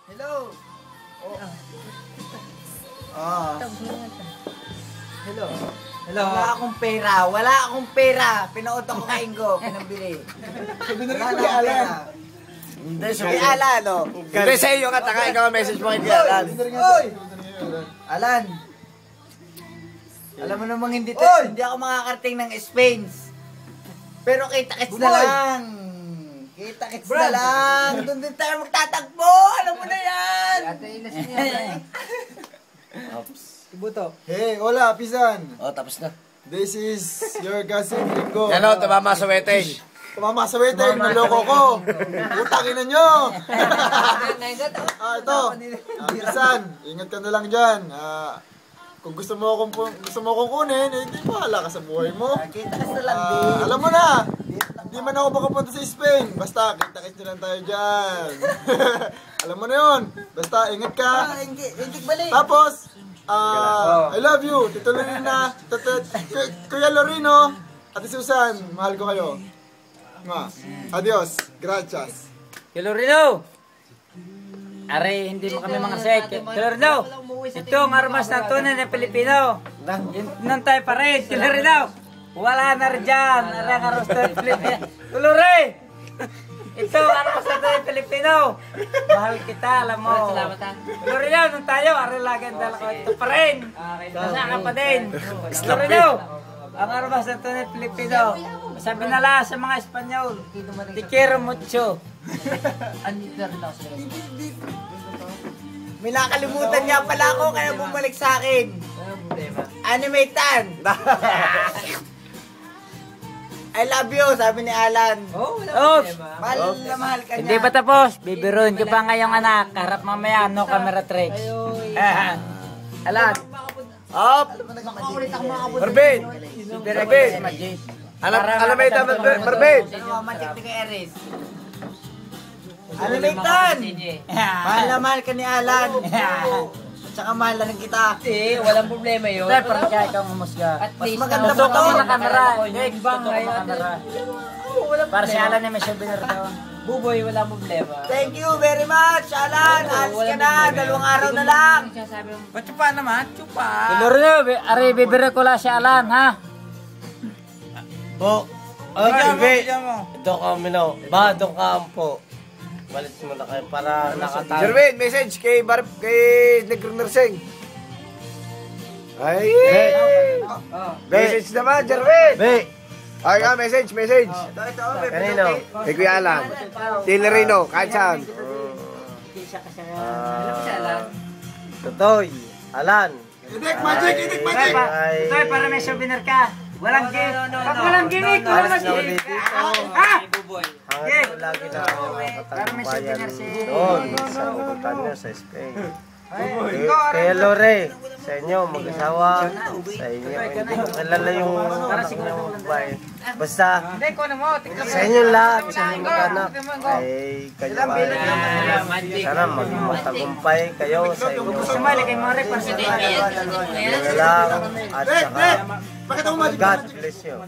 Hello. Oh. Hello. Hello. Wala akong pera. Pinauto ko kay Ingo, pinabili. Binili ko kay Alan. Hindi, kay Alan, no? Hindi sa iyo ka, taka ikaw ang message mo kay Alan. Oy! Alan. Alam mo namang hindi ako makakarating ng Spain. Pero kita-kits na lang. Kita-kits na lang. Doon din tayo magtatagpo. Alam mo na yan. Ibuto. Hey, hola, pisan. Oh, tapos na. This is your cousin Ringo. Ano, tumama sa wete. Tumama sa waiter, naloko ko. Utangin na nyo. Ito. Pisan, ingat ka na lang dyan. Kung gusto mo akong kunin, hindi bahala ka sa buhay mo. Kita-kits na lang din. Alam mo na, hindi man ako makapunta sa Spain. Basta, kita-kits na lang tayo dyan. Alam mo na yun. Basta, ingat ka. Intik balik. Tapos, I love you. Tito Lorena, Kuya Lorino, Ate Susan, mahal ko kayo. Adios. Gracias. Kilorino! Are, hindi mo kami mga sek. Kilorino! Ito ang armas ng tunay na Pilipino. Nang tayo pa rin. Kilorino! Wala na rin dyan. Are ang armas ng Pilipino. Kilore! Ito ang armas ng tunay na Pilipino. Mahal kita, alam mo. Salamat ha. Kilorino, nung tayo, are lagi ang dala ko. Ito pa rin. Nasa ka pa din. Kilorino! Ang armas ng tunay na Pilipino. Sabi nala sa mga Espanyol, te quiero mucho. May nakalimutan niya pala ako kaya bumalik sa akin. Animatan. I love you, sabi ni Alan. Mahal na mahal ka niya. Hindi pa tapos. Bibiruin ko pa ngayong anak. Harap mamaya, no camera tricks. Alan. Up! Barbin! Barbin! Alam mo ito, Barbin! Matik ni kay Eris. Animatan. Mahal na mahal ka ni Alan. Tsaka mahal na rin kita. Walang problema yun. Pero parang kaya ikaw umusga. Mas maganda Tutok pa mo to. na camera. Tutok mo na camera. Para si Alan na may souvenir daw. Buboy, walang problema. Thank you very much, Alan. Alis ka na. 2 araw na lang. Chupa naman, chupa. Kilorino, ari bibiri ko lang si Alan, ha? Po. Bebe. Ito kami na. Badong kampo. Balit mo na kayo para nakatayo. Jerwin, message kay Negro Nursing. Ay! Message naman, Jerwin! Ay nga, message. Ito. Kanino? Kay Kuya Alan. Tilerino, kahit saan. Totoy, Alan. Itik magic! Ito ay para may souvenir ka. Walang gimmick. Pag walang gimmick, wala mas gimmick. Buboy. Hanggang ko lagi na katagumpayan doon sa ugutan niya sa Spain. Kaya Lore, sa inyo, mag-asawa, sa inyo, hindi ko kilala yung babae. Basta, sa inyo lahat, sa inyo mag-anak, ay kayo ay sana magmatagumpay kayo sa inyo. Yun lang, at saka, God bless you.